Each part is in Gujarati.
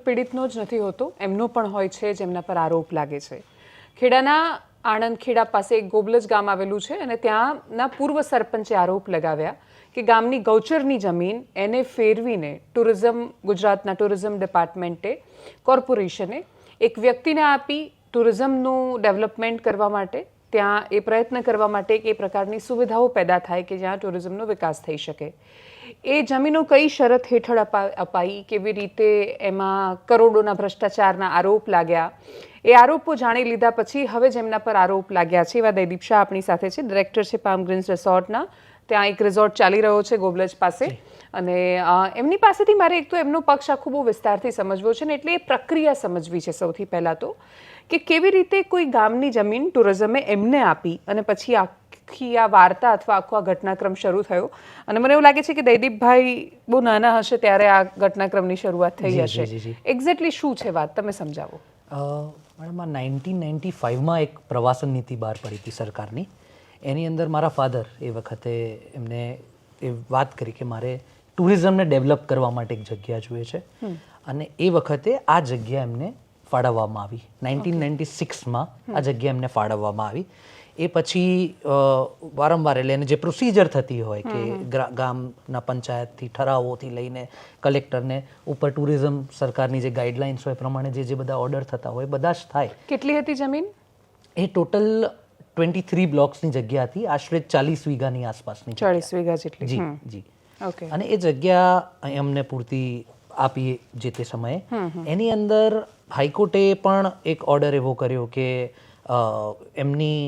પીડિતનો જ નથી હોતો, એમનો પણ હોય છે જેમના પર આરોપ લાગે છે. ખેડાના આણંદ ખેડા પાસે એક ગોબલજ ગામ આવેલું છે અને ત્યાંના પૂર્વ સરપંચે આરોપ લગાવ્યા કે ગામની ગૌચરની જમીન એને ફેરવીને ગુજરાતના ટુરિઝમ ડિપાર્ટમેન્ટે કોર્પોરેશને એક વ્યક્તિને આપી ટુરિઝમનું ડેવલપમેન્ટ કરવા માટે, ત્યાં એ પ્રયત્ન કરવા માટે કે એ પ્રકારની સુવિધાઓ પેદા થાય કે જ્યાં ટુરિઝમનો વિકાસ થઈ શકે. એ જમીનો કઈ શરત હેઠળ અપાઈ, કેવી રીતે એમાં કરોડોના ભ્રષ્ટાચારના આરોપ લાગ્યા, એ આરોપો જાણી લીધા પછી હવે જેમના પર આરોપ લાગ્યા છે એવા દયદીપ શાહ આપણી સાથે છે, ડિરેક્ટર છે પામ ગ્રીન્સ રિસોર્ટના. ત્યાં એક રિસોર્ટ ચાલી રહ્યો છે ગોબલજ પાસે અને એમની પાસેથી મારે એક તો એમનો પક્ષ આખો બહુ વિસ્તારથી સમજવો છે ને એટલે એ પ્રક્રિયા સમજવી છે સૌથી પહેલાં તો, કે કેવી રીતે કોઈ ગામની જમીન ટુરિઝમે એમને આપી અને પછી આખી આ વાર્તા અથવા આખો આ ઘટનાક્રમ શરૂ થયો. અને મને એવું લાગે છે કે દયદીપભાઈ બહુ નાના હશે ત્યારે આ ઘટનાક્રમની શરૂઆત થઈ હશે. એક્ઝેક્ટલી શું છે વાત, તમે સમજાવો. મેડમ, 1995માં એક પ્રવાસન નીતિ બહાર પડી હતી સરકારની. એની અંદર મારા ફાધર એ વખતે એમને એ વાત કરી કે મારે ટુરિઝમને ડેવલપ કરવા માટે એક જગ્યા જોઈએ છે અને એ વખતે આ જગ્યા એમને ફાળવવામાં આવી. 1996માં આ જગ્યા એમને ફાળવવામાં આવી. એ પછી વારંવાર એટલે એને જે પ્રોસિજર થતી હોય કે ગામના પંચાયતથી ઠરાવોથી લઈને કલેક્ટરને ઉપર ટુરિઝમ સરકારની જે ગાઈડલાઇન્સ હોય પ્રમાણે જે બધા ઓર્ડર થતા હોય બધા જ થાય. કેટલી હતી જમીન? એ ટોટલ 23 બ્લોક્સની જગ્યા હતી, આશરે 40 વીઘાની આસપાસની. 40 વીઘા જેટલી? જી જી. અને એ જગ્યા અમને પૂરતી આપી જે તે સમયે. એની અંદર હાઈકોર્ટે પણ એક ઓર્ડર એવો કર્યો કે એમની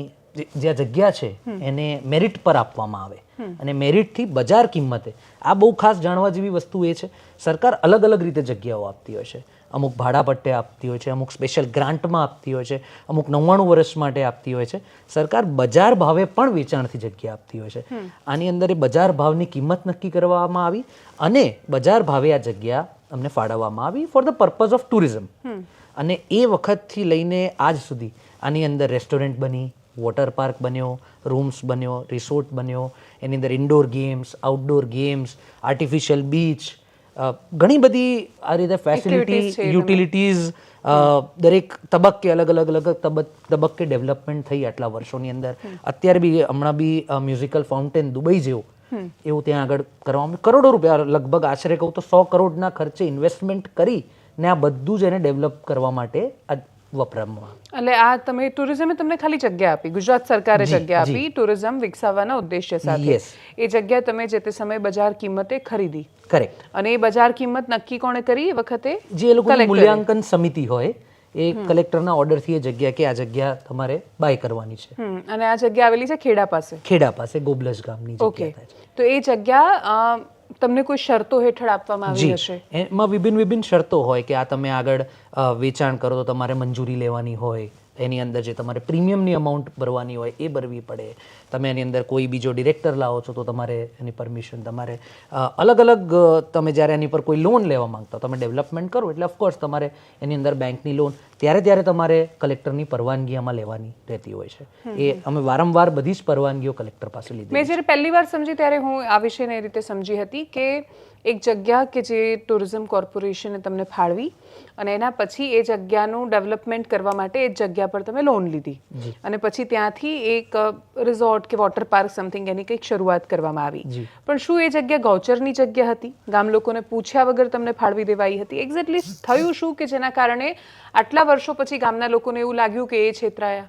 જે આ જગ્યા છે એને મેરિટ પર આપવામાં આવે અને મેરિટથી બજાર કિંમતે. આ બહુ ખાસ જાણવા જેવી વસ્તુ એ છે, સરકાર અલગ અલગ રીતે જગ્યાઓ આપતી હોય છે. અમુક ભાડા પટ્ટે આપતી હોય છે, અમુક સ્પેશિયલ ગ્રાન્ટમાં આપતી હોય છે, અમુક 99 વર્ષ માટે આપતી હોય છે. સરકાર બજાર ભાવે પણ વેચાણથી જગ્યા આપતી હોય છે. આની અંદર એ બજાર ભાવની કિંમત નક્કી કરવામાં આવી અને બજાર ભાવે આ જગ્યા અમને ફાળવવામાં આવી for the purpose of tourism. અને એ વખતથી લઈને આજ સુધી આની અંદર રેસ્ટોરન્ટ બની, વોટર પાર્ક બન્યો, રૂમ્સ બન્યો, રિસોર્ટ બન્યો, એની અંદર indoor games, outdoor games, artificial beach, ઘણી બધી આ રીતે ફેસિલિટી, યુટિલિટીઝ દરેક તબક્કે અલગ અલગ તબક્કે ડેવલપમેન્ટ થઈ આટલા વર્ષોની અંદર. અત્યારે બી હમણાં બી મ્યુઝિકલ ફાઉન્ટેન દુબઈ જેવું એવું ત્યાં આગળ કરવામાં કરોડો રૂપિયા, લગભગ આશરે કહું તો 100 કરોડના ખર્ચે ઇન્વેસ્ટમેન્ટ કરી ને આ બધું જ એને ડેવલપ કરવા માટે વપરામમાં. એટલે આ તમે ટુરિઝમે તમને ખાલી જગ્યા આપી, ગુજરાત સરકારે જગ્યા આપી ટુરિઝમ વિકસાવવાના ઉદ્દેશ્ય સાથે. એ જગ્યા તમે જે તે સમયે બજાર કિંમતે ખરીદી. કરેક્ટ. અને એ બજાર કિંમત નક્કી કોણે કરી એ વખતે? જે લોકોની મૂલ્યાંકન સમિતિ હોય એ કલેક્ટરના ઓર્ડરથી એ જગ્યા કે આ જગ્યા તમારે બાય કરવાની છે. અને આ જગ્યા આવેલી છે ખેડા પાસે? ખેડા પાસે ગોબલજ ગામની જગ્યા થાય છે. તો એ જગ્યા તમને કોઈ શરતો હેઠળ આપવામાં આવી હશે? એમાં વિભિન્ન શરતો હોય કે આ તમે આગળ વેચાણ કરો તો તમારે મંજૂરી લેવાની હોય, એની અંદર જે તમારે પ્રીમિયમની અમાઉન્ટ ભરવાની હોય એ ભરવી પડે. તમે એની અંદર કોઈ બીજો ડિરેક્ટર લાવો છો તો તમારે એની પરમિશન, તમારે અલગ અલગ તમે જ્યારે એની પર કોઈ લોન લેવા માંગતા હો, તમે ડેવલપમેન્ટ કરો એટલે ઓફકોર્સ તમારે એની અંદર બેંકની લોન ત્યારે તમારે કલેક્ટરની પરવાનગી આમાં લેવાની રહેતી હોય છે. એ અમે વારંવાર બધી જ પરવાનગીઓ કલેક્ટર પાસે લીધી. મેં જ્યારે પહેલી વાર સમજી ત્યારે હું આ વિષયને એ રીતે સમજી હતી કે એક જગ્યા કે જે ટુરિઝમ કોર્પોરેશને તમને ફાળવી અને એના પછી એ જગ્યાનું ડેવલપમેન્ટ કરવા માટે એ જગ્યા પર તમે લોન લીધી અને પછી ત્યાંથી એક રિસોર્ટ કે વોટર પાર્ક સમથિંગ એની કંઈક શરૂઆત કરવામાં આવી. પણ શું એ જગ્યા ગૌચરની જગ્યા હતી? ગામ લોકોને પૂછ્યા વગર તમને ફાળવી દેવાઈ હતી? એક્ઝેક્ટલી થયું શું કે જેના કારણે આટલા વર્ષો પછી ગામના લોકોને એવું લાગ્યું કે એ છેતરાયા?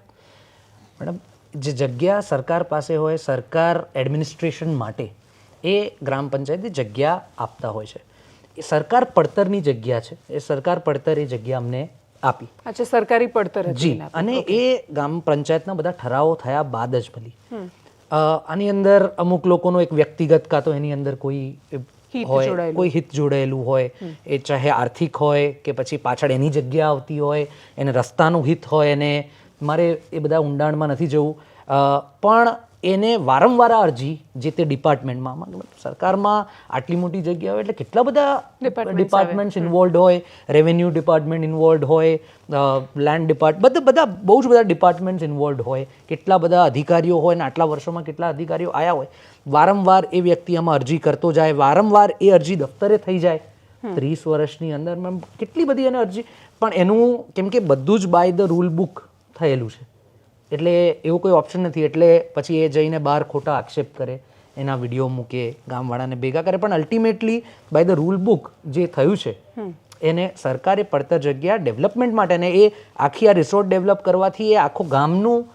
મેડમ, જે જગ્યા સરકાર પાસે હોય, સરકાર એડમિનિસ્ટ્રેશન માટે એ ગ્રામ પંચાયતે જગ્યા આપતા હોય છે. એ સરકાર પડતરની જગ્યા છે. એ સરકાર પડતર એ જગ્યા અમને આપી. અચ્છા, સરકારી પડતર હતી. અને એ ગ્રામ પંચાયતના બધા ઠરાવો થયા બાદ જ ભલી આની અંદર અમુક લોકોનો એક વ્યક્તિગત કાં તો એની અંદર કોઈ હોય, કોઈ હિત જોડાયેલું હોય, એ ચાહે આર્થિક હોય કે પછી પાછળ એની જગ્યા આવતી હોય, એને રસ્તાનું હિત હોય, એને મારે એ બધા ઊંડાણમાં નથી જવું, પણ એને વારંવાર અરજી જે તે ડિપાર્ટમેન્ટમાં, સરકારમાં આટલી મોટી જગ્યા હોય એટલે કેટલા બધા ડિપાર્ટમેન્ટ્સ ઇન્વોલ્વ હોય, રેવન્યુ ડિપાર્ટમેન્ટ ઇન્વોલ્વ હોય, લેન્ડ ડિપાર્ટમેન્ટ, બધા બહુ જ બધા ડિપાર્ટમેન્ટ્સ ઇન્વોલ્વ હોય, કેટલા બધા અધિકારીઓ હોય ને આટલા વર્ષોમાં કેટલા અધિકારીઓ આવ્યા હોય. વારંવાર એ વ્યક્તિ આમાં અરજી કરતો જાય, વારંવાર એ અરજી દફતરે થઈ જાય 30 વર્ષની અંદર મેમ કેટલી બધી એને અરજી, પણ એનું કેમ કે બધું જ બાય ધ રૂલ બુક થયેલું છે એટલે એવું કોઈ ઓપ્શન નથી. એટલે પછી એ જઈને બહાર ખોટા આક્ષેપ કરે, એના વિડીયો મૂકે, ગામવાળાને ભેગા કરે, પણ ultimately by the rule book જે થયું છે એને સરકારે પડતર જગ્યા ડેવલપમેન્ટ માટે, અને એ આખી આ રિસોર્ટ ડેવલપ કરવાથી એ આખો ગામનું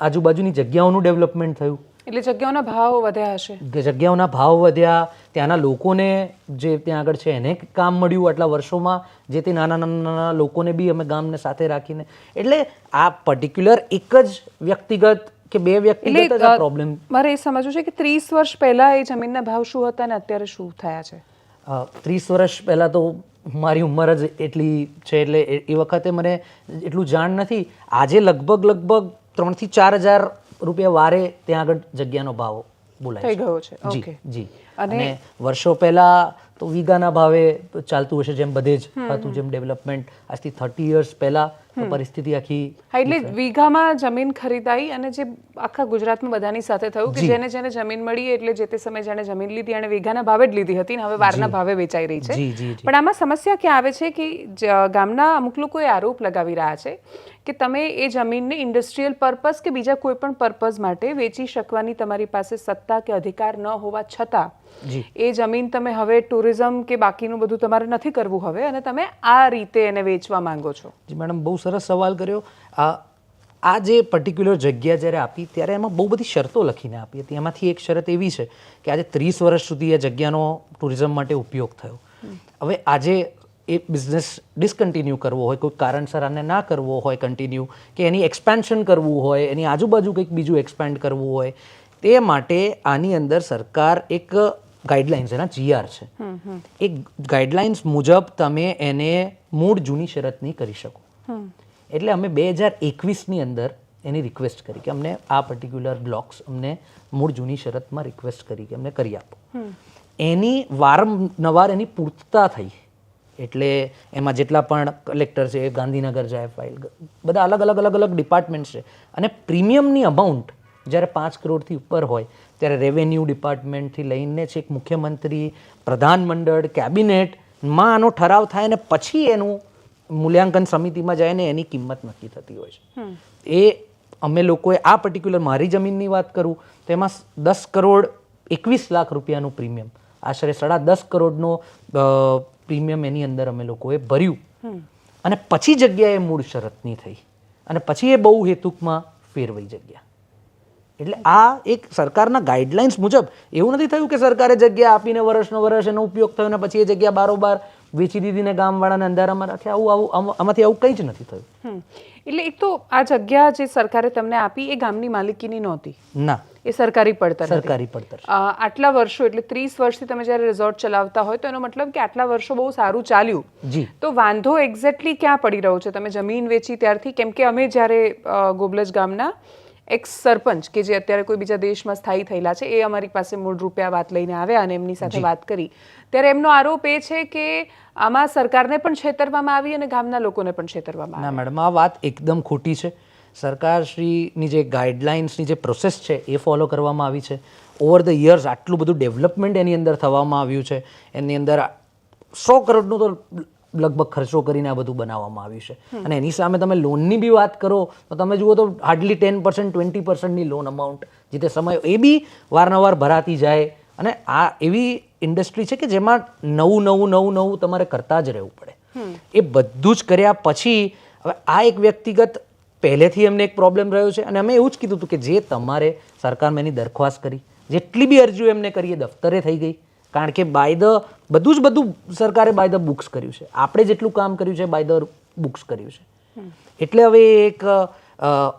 આજુબાજુની જગ્યાઓનું ડેવલપમેન્ટ થયું. એટલે જગ્યાઓના ભાવ વધ્યા હશે, જગ્યાઓના ભાવ વધ્યા, ત્યાંના લોકોને જે ત્યાં આગળ છે એને કામ મળ્યું આટલા વર્ષોમાં, જે તે નાના નાના લોકોને બી અમે ગામને સાથે રાખીને. એટલે આ પર્ટિક્યુલર એક જ વ્યક્તિગત કે બે વ્યક્તિગત જ આ પ્રોબ્લેમ. મારે એ સમજવું છે કે 30 વર્ષ પહેલા એ જમીનના ભાવ શું હતા અને અત્યારે શું થયા છે? 30 વર્ષ પહેલા તો મારી ઉંમર જ એટલી છે એટલે એ વખતે મને એટલું જાણ નથી. આજે લગભગ 3 થી 4 હજાર રૂપિયા વારે ત્યાં આગળ જગ્યાનો ભાવ બોલાય થઈ ગયો છે. જી જી. અને વર્ષો પહેલા તો વીઘાના ભાવે ચાલતું હશે, જેમ બધે જ હતું, જેમ ડેવલપમેન્ટ આજથી 30 યર્સ પહેલા પરિસ્થિતિ આખી. હા, એટલે વીઘામાં જમીન ખરીદાઈ અને જે આખા ગુજરાતમાં બધાની સાથે થયું કે જેને જેને જમીન મળી એટલે જે તે સમયે જેને જમીન લીધી અને વીઘાના ભાવે જ લીધી હતી ને હવે વારના ભાવે વેચાઈ રહી છે. પણ આમાં સમસ્યા ક્યાં આવે છે કે ગામના અમુક લોકો એ આરોપ લગાવી રહ્યા છે કે તમે એ જમીનને ઇન્ડસ્ટ્રીયલ પર્પઝ કે બીજા કોઈ પણ પર્પઝ માટે વેચી શકવાની તમારી પાસે સત્તા કે અધિકાર ન હોવા છતાં એ જમીન તમે હવે ટુરિઝમ કે બાકીનું બધું તમારે નથી કરવું હવે અને તમે આ રીતે એને વેચવા માંગો છો. જી મેડમ, બહુ સરસ સવાલ કર્યો. આ જે પર્ટિક્યુલર જગ્યા જ્યારે આપી ત્યારે એમાં બહુ બધી શરતો લખીને આપી હતી. એમાંથી એક શરત એવી છે કે આજે 30 વર્ષ સુધી એ જગ્યાનો ટુરિઝમ માટે ઉપયોગ થયો. હવે આજે એ બિઝનેસ ડિસકન્ટિન્યુ કરવો હોય, કોઈ કારણસર આને ના કરવો હોય કન્ટિન્યુ, કે એની એક્સપેન્શન કરવું હોય, એની આજુબાજુ કંઈક બીજું એક્સપેન્ડ કરવું હોય, તે માટે આની અંદર સરકાર એક ગાઈડલાઇન્સ, એના GR છે, એ ગાઈડલાઇન્સ મુજબ તમે એને મૂળ જૂની શરતની કરી શકો. એટલે અમે 2021ની અંદર એની રિક્વેસ્ટ કરી કે અમને આ પર્ટિક્યુલર બ્લોક્સ અમને મૂળ જૂની શરતમાં રિક્વેસ્ટ કરી કે અમને કરી આપો. એની વારંવાર એની પૂર્તતા થઈ. એટલે એમાં જેટલા પણ કલેક્ટર છે, ગાંધીનગર જાય ફાઇલ, બધા અલગ અલગ ડિપાર્ટમેન્ટ છે, અને પ્રીમિયમની અમાઉન્ટ જ્યારે 5 કરોડથી ઉપર હોય ત્યારે રેવન્યુ ડિપાર્ટમેન્ટથી લઈને છેક મુખ્યમંત્રી, પ્રધાનમંડળ, કેબિનેટમાં આનો ઠરાવ થાય અને પછી એનું મૂલ્યાંકન સમિતિમાં જાય ને એની કિંમત નક્કી થતી હોય છે. એ અમે લોકોએ આ પર્ટિક્યુલર મારી જમીનની વાત કરું તો એમાં 10 કરોડ 21 લાખ રૂપિયાનું પ્રીમિયમ, આશરે 10.5 કરોડનો પ્રીમિયમ એની અંદર અમે લોકોએ ભર્યું. અને પછી જગ્યા એ મૂળ શરતની થઈ અને પછી એ બહુ હેતુકમાં ફેરવાઈ જગ્યા. એટલે આ એક સરકારના ગાઈડલાઇન્સ મુજબ એવું નથી થયું કે સરકારે જગ્યા આપીને વર્ષ એનો ઉપયોગ થયો ને પછી એ જગ્યા બારોબાર વેચી દીધી ને ગામવાળાને અંધારામાં રાખે. આમાંથી આવું કંઈ જ નથી થયું. એટલે એક તો આ જગ્યા જે સરકારે તમને આપી એ ગામની માલિકીની નહોતી. ના, એ સરકારી પડતર. સરકારી પડતર. આટલા વર્ષો એટલે 30 વર્ષથી તમે જ્યારે રિઝોર્ટ ચલાવતા હોય તો એનો મતલબ કે આટલા વર્ષો બહુ સારું ચાલ્યું. જી. તો વાંધો એક્ઝેક્ટલી ક્યાં પડી રહ્યો છે? તમે જમીન વેચી ત્યારથી, કેમ કે અમે જ્યારે ગોબલજ ગામના એક્સ સરપંચ કે જે અત્યારે કોઈ બીજા દેશમાં સ્થાયી થયેલા છે એ અમારી પાસે મૂળ રૂપે આ વાત લઈને આવ્યા અને એમની સાથે વાત કરી ત્યારે એમનો આરોપ એ છે કે આમાં સરકારને પણ છેતરવામાં આવી અને ગામના લોકોને પણ છેતરવામાં ના મેડમ, આ વાત એકદમ ખોટી છે. સરકારશ્રીની જે ગાઈડલાઇન્સની જે પ્રોસેસ છે એ ફોલો કરવામાં આવી છે. ઓવર ધ યર્સ આટલું બધું ડેવલપમેન્ટ એની અંદર થવામાં આવ્યું છે. એની અંદર 100 કરોડનું તો લગભગ ખર્ચો કરીને આ બધું બનાવવામાં આવ્યું છે. અને એની સામે તમે લોનની બી વાત કરો તો તમે જુઓ તો હાર્ડલી 10% 20%ની લોન અમાઉન્ટ જે તે સમય એ બી વારંવાર ભરાતી જાય. અને આ એવી ઇન્ડસ્ટ્રી છે કે જેમાં નવું તમારે કરતા જ રહેવું પડે. એ બધું જ કર્યા પછી હવે આ એક વ્યક્તિગત પહેલેથી એમને એક પ્રોબ્લેમ રહ્યો છે અને અમે એવું જ કીધું હતું કે જે તમારે સરકારમાં એની દરખાસ્ત કરી, જેટલી બી અરજીઓ એમને કરી એ દફતરે થઈ ગઈ. કારણ કે બધું સરકારે બાય ધ બુક્સ કર્યું છે. આપણે જેટલું કામ કર્યું છે બાય ધ બુક્સ કર્યું છે. એટલે હવે એક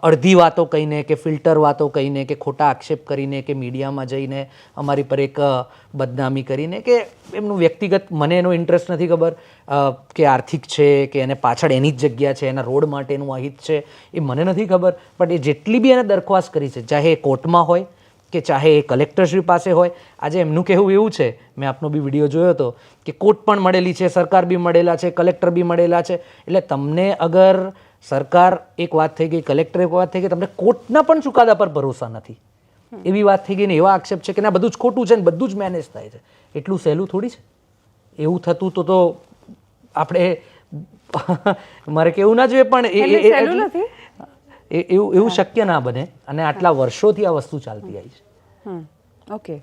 અડધી વાતો કહીને કે ફિલ્ટર વાતો કહીને કે ખોટા આક્ષેપ કરીને કે મીડિયામાં જઈને અમારી પર એક બદનામી કરીને કે એમનું વ્યક્તિગત, મને એનો ઇન્ટરેસ્ટ નથી ખબર કે આર્થિક છે કે એને પાછળ એની જ જગ્યા છે, એના રોડ માટેનું અહિત છે, એ મને નથી ખબર. પણ એ જેટલી બી એને દરખાસ્ત કરી છે, ચાહે એ કોર્ટમાં હોય કે ચાહે એ કલેક્ટરશ્રી પાસે હોય, આજે એમનું કહેવું એવું છે, મેં આપનો બી વિડીયો જોયો હતો કે કોર્ટ પણ મળેલી છે, સરકાર બી મળેલા છે, કલેક્ટર બી મળેલા છે. એટલે તમને અગર સરકાર એક વાત થઈ ગઈ, કલેક્ટર એક વાત થઈ ગઈ, તમને કોર્ટના પણ ચુકાદા પર ભરોસા નથી એવી વાત થઈ ગઈ ને એવા આક્ષેપ છે કે ના બધું જ ખોટું છે ને બધું જ મેનેજ થાય છે. એટલું સહેલું થોડી છે. એવું થતું તો આપણે મારે કેવું ના જોઈએ પણ એટલે સહેલું નથી. એવું શક્ય ના બને અને આટલા વર્ષોથી આ વસ્તુ ચાલતી આવી છે. ઓકે,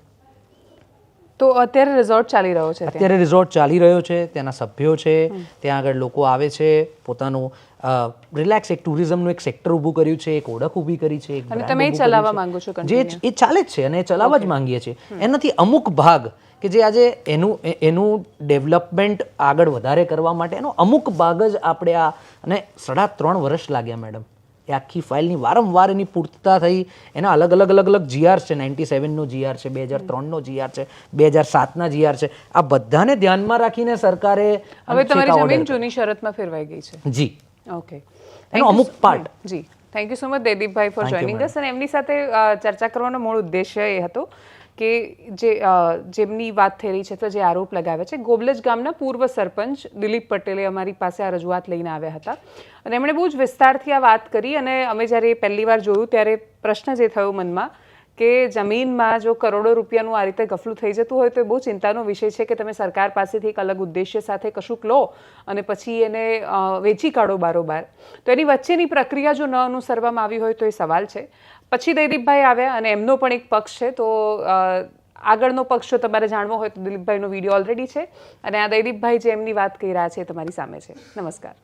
તો અત્યારે રિઝોર્ટ ચાલી રહ્યો છે ત્યાં? અત્યારે રિઝોર્ટ ચાલી રહ્યો છે, ત્યાંના સભ્યો છે, ત્યાં આગળ લોકો આવે છે, પોતાનું રિલેક્સ એક ટુરિઝમનું એક સેક્ટર ઊભું કર્યું છે, એક ઓળખ ઊભી કરી છે, એક અને brand તમે એ ઊભું કર્યું ચલાવવા છે. માંગો છો જે continue? એ ચાલે જ છે અને એ ચલાવવા જ માંગીએ છીએ. એનાથી અમુક ભાગ કે જે આજે એનું ડેવલપમેન્ટ આગળ વધારે કરવા માટે એનો અમુક ભાગ જ આપણે આ અને 3.5 વર્ષ લાગ્યા મેડમ એ આખી ફાઇલની વારંવાર એની પૂર્તતા થઈ. એના અલગ અલગ જીઆર છે, 97નો જીઆર છે, 2003નો જીઆર છે, 2007ના જીઆર છે. આ બધાને ધ્યાનમાં રાખીને સરકારે હવે તમારી જમીન જૂની શરતમાં ફેરવાઈ ગઈ છે? જી, ઓકે, એનો અમુક પાર્ટ. જી, થેન્ક યુ સો મચ દેદીપભાઈ ફોર જોઈનિંગ અસ. અને એમની સાથે ચર્ચા કરવાનો મૂળ ઉદ્દેશ્ય એ હતો કે જેમની વાત થઈ રહી છે તો જે આરોપ લગાવ્યા છે, ગોબલજ ગામના પૂર્વ સરપંચ દિલીપ પટેલે અમારી પાસે આ રજૂઆત લઈને આવ્યા હતા અને એમણે બહુ જ વિસ્તારથી આ વાત કરી. અને અમે જ્યારે પહેલી વાર જોયું ત્યારે પ્રશ્ન જે થયો મનમાં કે જમીનમાં જો કરોડો રૂપિયાનું આ રીતે ગફલું થઈ જતું હોય તો એ બહુ ચિંતાનો વિષય છે કે તમે સરકાર પાસેથી એક અલગ ઉદ્દેશ્ય સાથે કશુંક લો અને પછી એને વેચી કાઢો બારોબાર. તો એની વચ્ચેની પ્રક્રિયા જો ન અનુસરવામાં આવી હોય તો એ સવાલ છે. પછી દૈદીપભાઈ આવ્યા અને એમનો પણ એક પક્ષ છે. તો આગળનો પક્ષ જો તમારે જાણવો હોય તો દિલીપભાઈનો વિડીયો ઓલરેડી છે અને આ દૈદીપભાઈ જે એમની વાત કહી રહ્યા છે એ તમારી સામે છે. નમસ્કાર.